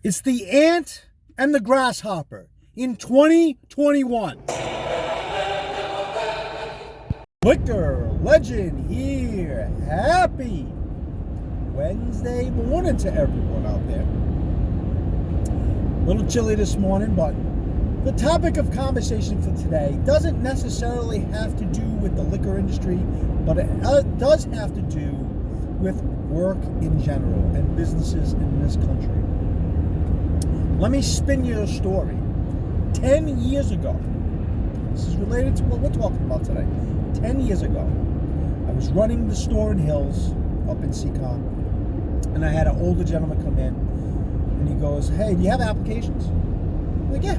It's the ant and the grasshopper in 2021. Liquor legend here. Happy Wednesday morning to everyone out there. A little chilly this morning, but the topic of conversation for today doesn't necessarily have to do with the liquor industry, but it does have to do with work in general and businesses in this country. Let me spin you a story. 10 years ago, this is related to what we're talking about today. 10 years ago, I was running the store in Hills up in Seacom, and I had an older gentleman come in, and he goes, "Hey, do you have applications?" I'm like, "Yeah."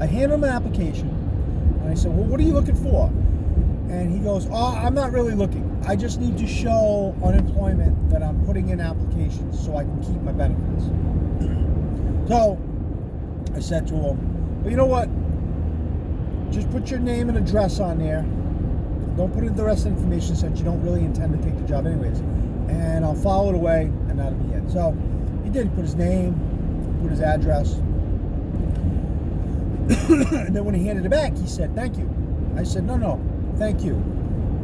I hand him an application, and I said, "Well, what are you looking for?" And he goes, "Oh, I'm not really looking. I just need to show unemployment that I'm putting in applications so I can keep my benefits." So I said to him, "Well, you know what? Just put your name and address on there. Don't put in the rest of the information since you don't really intend to take the job anyways. And I'll file it away, and that'll be it." So he did. He put his name, put his address. And then when he handed it back, he said, "Thank you." I said, No, thank you.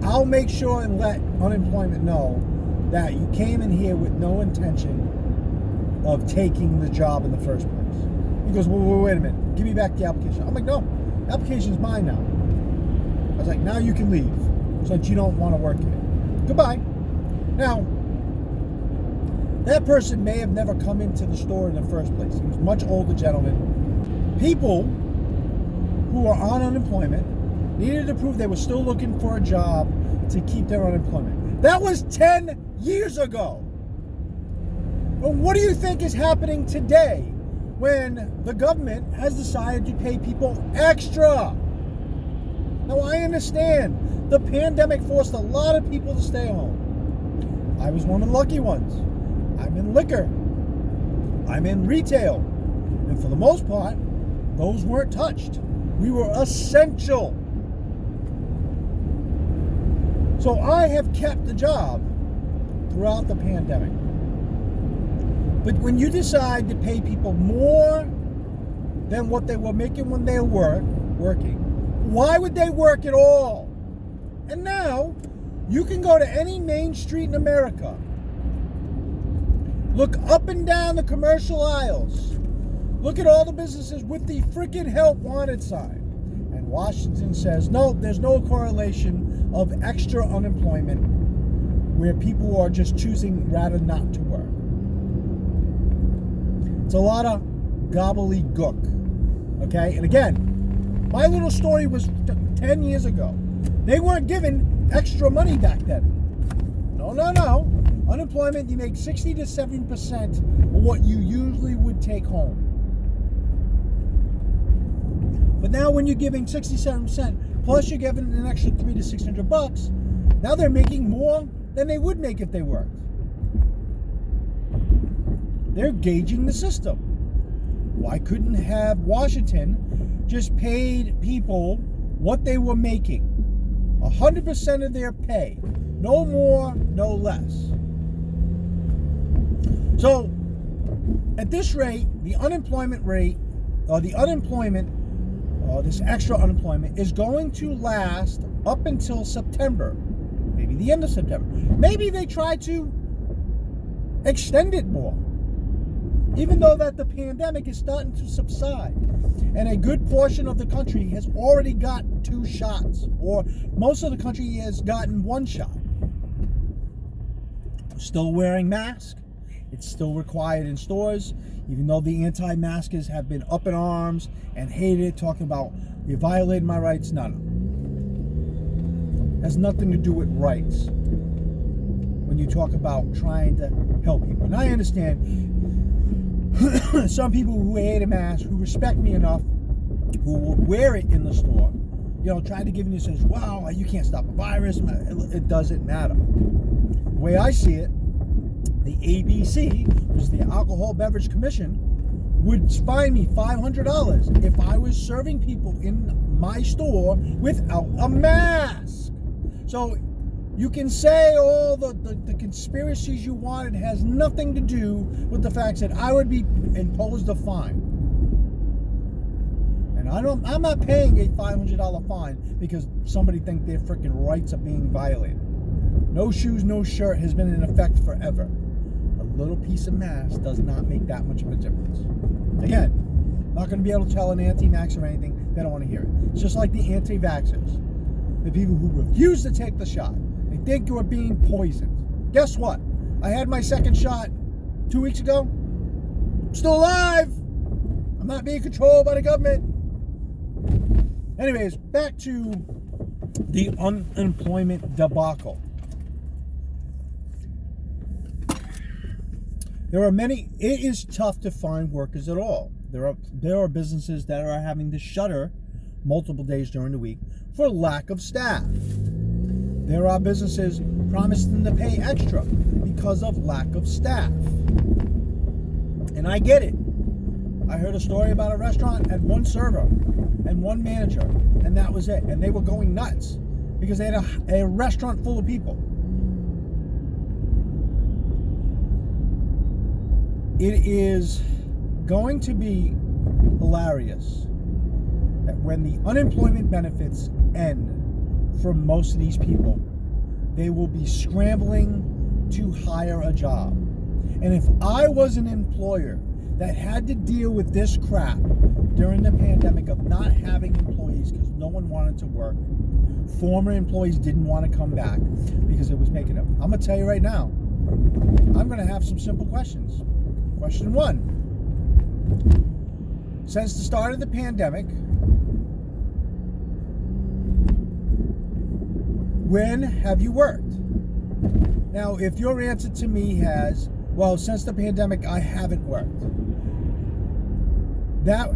I'll make sure and let unemployment know that you came in here with no intention of taking the job in the first place. He goes, well, wait a minute. Give me back the application. I'm like, no, the application's mine now. I was like, now you can leave since you don't want to work here. Goodbye. Now, that person may have never come into the store in the first place. He was a much older gentleman. People who were on unemployment needed to prove they were still looking for a job to keep their unemployment. That was 10 years ago. Well, what do you think is happening today when the government has decided to pay people extra? Now, I understand the pandemic forced a lot of people to stay home. I was one of the lucky ones. I'm in liquor. I'm in retail. And for the most part, those weren't touched. We were essential. So I have kept the job throughout the pandemic. But when you decide to pay people more than what they were making when they were working, why would they work at all? And now, you can go to any main street in America, look up and down the commercial aisles, look at all the businesses with the freaking help wanted sign. And Washington says, no, there's no correlation of extra unemployment where people are just choosing rather not to work. It's a lot of gobbledygook, okay? And again, my little story was 10 years ago. They weren't given extra money back then. No. Unemployment, you make 60 to 70% of what you usually would take home. But now when you're giving 67%, plus you're giving an extra $300 to $600, now they're making more than they would make if they worked. They're gauging the system. Why couldn't have Washington just paid people what they were making? 100% of their pay. No more, no less. So, at this rate, the unemployment rate, or this extra unemployment, is going to last up until September. Maybe the end of September. Maybe they try to extend it more. Even though that the pandemic is starting to subside, and a good portion of the country has already got 2 shots, or most of the country has gotten 1 shot. Still wearing masks. It's still required in stores, even though the anti-maskers have been up in arms and hated it, talking about, you violated my rights. No. Has nothing to do with rights when you talk about trying to help people. And I understand some people who hate a mask, who respect me enough, who would wear it in the store, try to give me says, wow, you can't stop a virus. It doesn't matter. The way I see it, the ABC, which is the Alcohol Beverage Commission, would fine me $500 if I was serving people in my store without a mask. So You can say all the conspiracies you want. It has nothing to do with the fact that I would be imposed a fine. And I'm not paying a $500 fine because somebody thinks their freaking rights are being violated. No shoes, no shirt has been in effect forever. A little piece of mask does not make that much of a difference. Again, not going to be able to tell an anti-vaxxer or anything. They don't want to hear it. It's just like the anti-vaxxers. The people who refuse to take the shot. They think you are being poisoned. Guess what? I had my second shot 2 weeks ago. I'm still alive. I'm not being controlled by the government. Anyways, back to the unemployment debacle. It is tough to find workers at all. There are businesses that are having to shutter multiple days during the week for lack of staff. There are businesses promising to pay extra because of lack of staff. And I get it. I heard a story about a restaurant had one server and one manager, and that was it. And they were going nuts because they had a restaurant full of people. It is going to be hilarious that when the unemployment benefits end for most of these people, they will be scrambling to hire a job. And if I was an employer that had to deal with this crap during the pandemic of not having employees because no one wanted to work, former employees didn't want to come back because it was making them. I'm going to tell you right now, I'm going to have some simple questions. Question 1. Since the start of the pandemic, when have you worked? Now, if your answer to me has, well, since the pandemic, I haven't worked.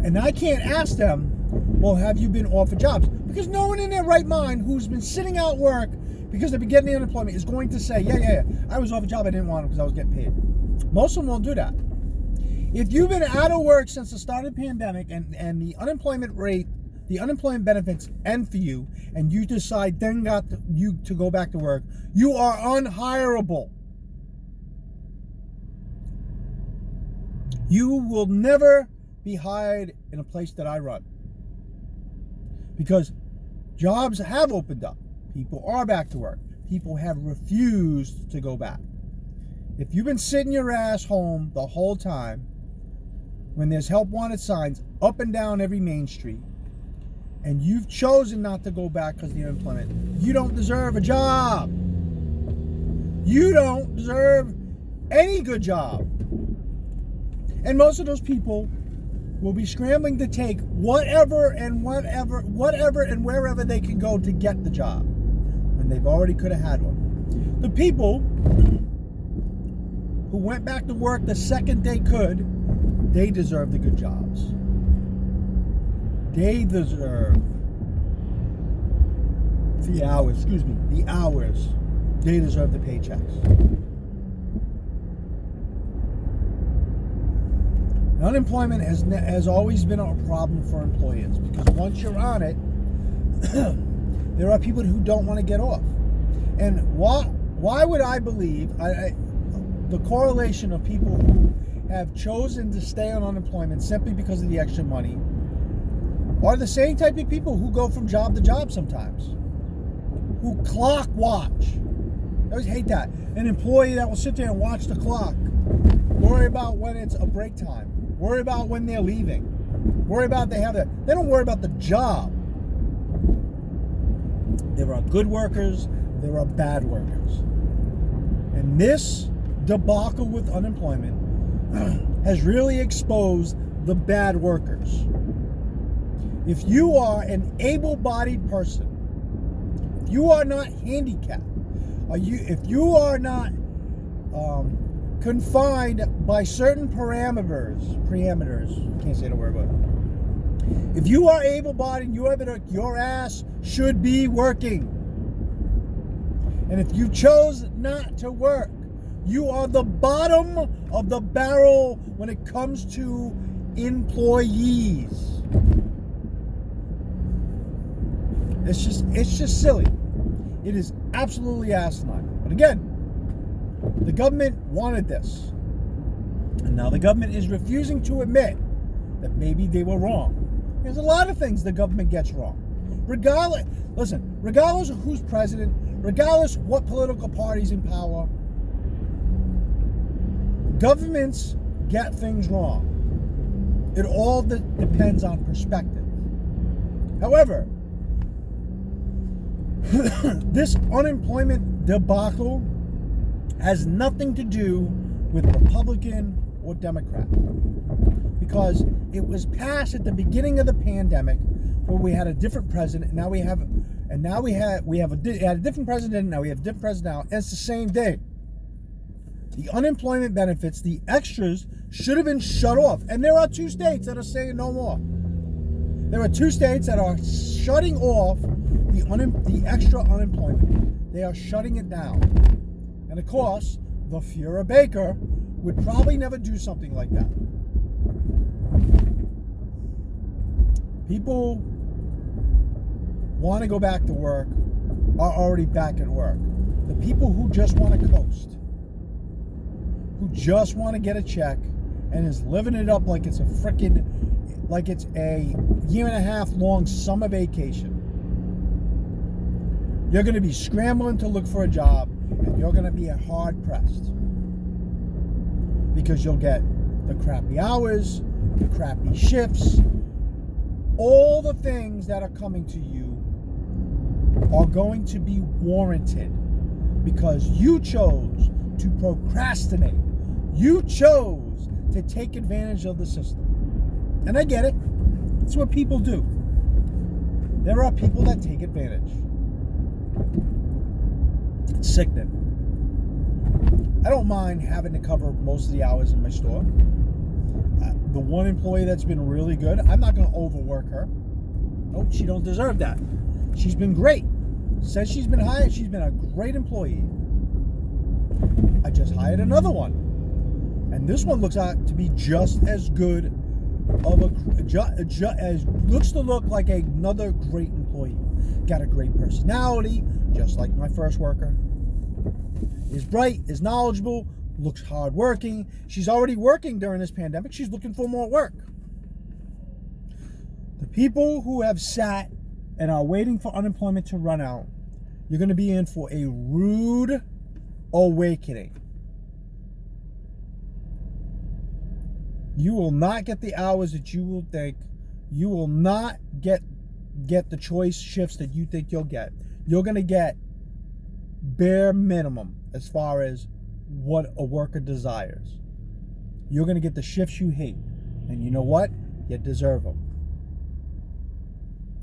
And I can't ask them, well, have you been offered jobs? Because no one in their right mind who's been sitting out work because they've been getting the unemployment is going to say, yeah, I was offered a job, I didn't want it because I was getting paid. Most of them won't do that. If you've been out of work since the start of the pandemic and the unemployment rate, the unemployment benefits end for you, and you decide then to go back to work, you are unhireable. You will never be hired in a place that I run. Because jobs have opened up. People are back to work. People have refused to go back. If you've been sitting your ass home the whole time, when there's help wanted signs up and down every main street, and you've chosen not to go back because of the unemployment, you don't deserve a job. You don't deserve any good job. And most of those people will be scrambling to take whatever and wherever they can go to get the job when they've already could have had one. The people who went back to work the second they could, they deserve the good jobs. They deserve the hours. They deserve the paychecks. Unemployment has always been a problem for employers because once you're on it, there are people who don't want to get off. And why would I believe the correlation of people who have chosen to stay on unemployment simply because of the extra money are the same type of people who go from job to job sometimes, who clock watch. I always hate that. An employee that will sit there and watch the clock, worry about when it's a break time, worry about when they're leaving, worry about they don't worry about the job. There are good workers, there are bad workers. And this debacle with unemployment has really exposed the bad workers. If you are an able-bodied person, if you are not handicapped, if you are not confined by certain parameters, I can't say the word, but if you are able-bodied, your ass should be working. And if you chose not to work, you are the bottom of the barrel when it comes to employees. It's just silly. It is absolutely asinine. But again, the government wanted this. And now the government is refusing to admit that maybe they were wrong. There's a lot of things the government gets wrong. Regardless of who's president, regardless of what political party's in power, governments get things wrong. It all depends on perspective. However, this unemployment debacle has nothing to do with Republican or Democrat, because it was passed at the beginning of the pandemic, where we had a different president. Now we have a different president. Now we have a different president now, and it's the same day. The unemployment benefits, the extras, should have been shut off, and there are 2 states that are saying no more. There are 2 states that are shutting off the extra unemployment. They are shutting it down, and of course, the Führer Baker would probably never do something like that. People want to go back to work are already back at work. The people who just want to coast, who just want to get a check and is living it up like it's a 1.5-year long summer vacation, you're going to be scrambling to look for a job, and you're going to be hard pressed, because you'll get the crappy hours, the crappy shifts. All the things that are coming to you are going to be warranted because you chose to procrastinate. You chose to take advantage of the system. And I get it. It's what people do. There are people that take advantage. It's sickening. I don't mind having to cover most of the hours in my store. The one employee that's been really good, I'm not going to overwork her. Nope, she don't deserve that. She's been great. Since she's been hired, she's been a great employee. I just hired another one, and this one looks out to be just as good of as looks to look like another great employee. Got a great personality, just like my first worker. Is bright, is knowledgeable, looks hardworking. She's already working during this pandemic. She's looking for more work. The people who have sat and are waiting for unemployment to run out, you're going to be in for a rude awakening. You will not get the hours that you will think. You will not get the choice shifts that you think you'll get. You're going to get bare minimum as far as what a worker desires. You're going to get the shifts you hate. And you know what? You deserve them.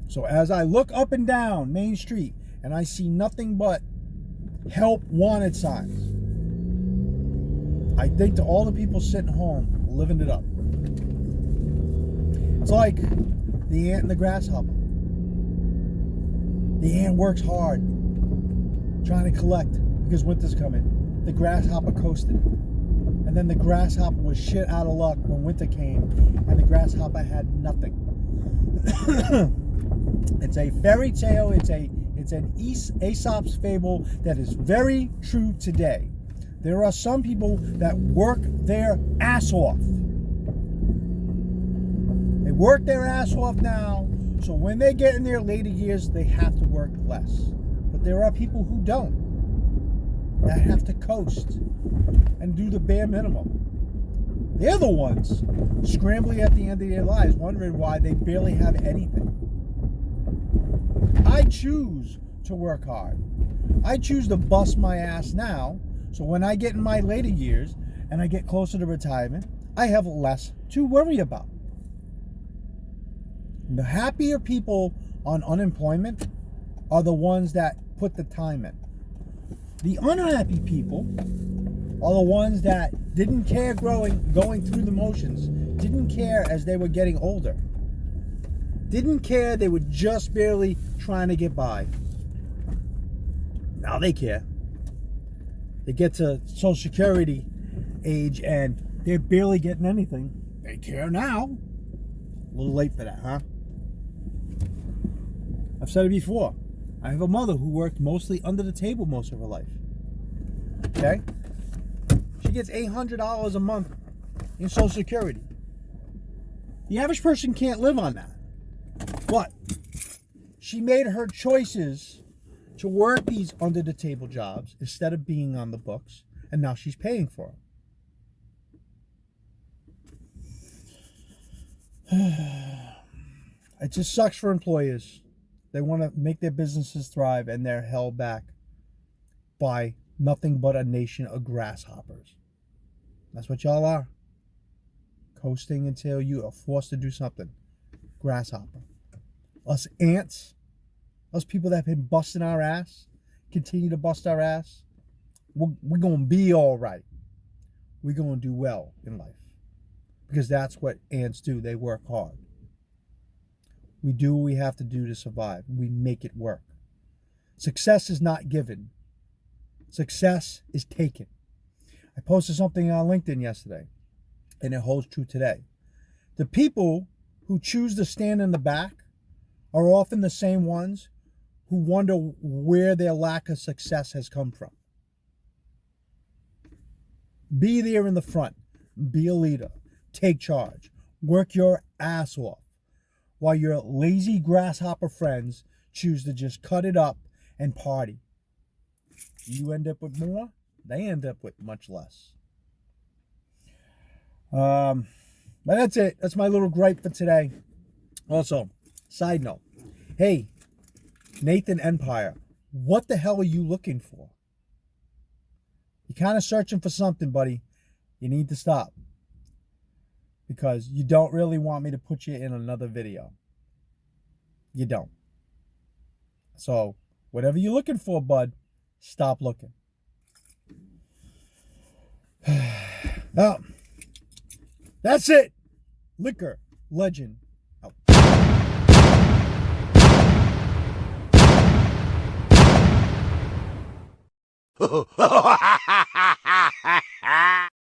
So as I look up and down Main Street and I see nothing but help wanted signs, I think to all the people sitting home living it up. It's like the ant and the grasshopper. The ant works hard trying to collect because winter's coming. The grasshopper coasted. And then the grasshopper was shit out of luck when winter came, and the grasshopper had nothing. It's a fairy tale. It's an Aesop's fable that is very true today. There are some people that work their ass off. They work their ass off now, so when they get in their later years, they have to work less. But there are people who don't, that have to coast and do the bare minimum. They're the ones scrambling at the end of their lives, wondering why they barely have anything. I choose to work hard. I choose to bust my ass now, so when I get in my later years and I get closer to retirement, I have less to worry about. The happier people on unemployment are the ones that put the time in. The unhappy people are the ones that didn't care going through the motions, didn't care as they were getting older, didn't care they were just barely trying to get by. Now they care. They get to Social Security age and they're barely getting anything. They care now. A little late for that, huh? I've said it before. I have a mother who worked mostly under the table most of her life. Okay? She gets $800 a month in Social Security. The average person can't live on that. But she made her choices to work these under the table jobs instead of being on the books, and now she's paying for them. It just sucks for employers. They want to make their businesses thrive, and they're held back by nothing but a nation of grasshoppers. That's what y'all are. Coasting until you are forced to do something. Grasshopper. Us ants, us people that have been busting our ass, continue to bust our ass, we're going to be all right. We're going to do well in life. Because that's what ants do. They work hard. We do what we have to do to survive. We make it work. Success is not given. Success is taken. I posted something on LinkedIn yesterday, and it holds true today. The people who choose to stand in the back are often the same ones who wonder where their lack of success has come from. Be there in the front. Be a leader. Take charge. Work your ass off while your lazy grasshopper friends choose to just cut it up and party. You end up with more. They end up with much less. But that's it. That's my little gripe for today. Also, side note. Hey, Nathan Empire, what the hell are you looking for? You're kind of searching for something, buddy. You need to stop. Because you don't really want me to put you in another video. You don't. So, whatever you're looking for, bud, stop looking. Now, that's it. Liquor Legend out.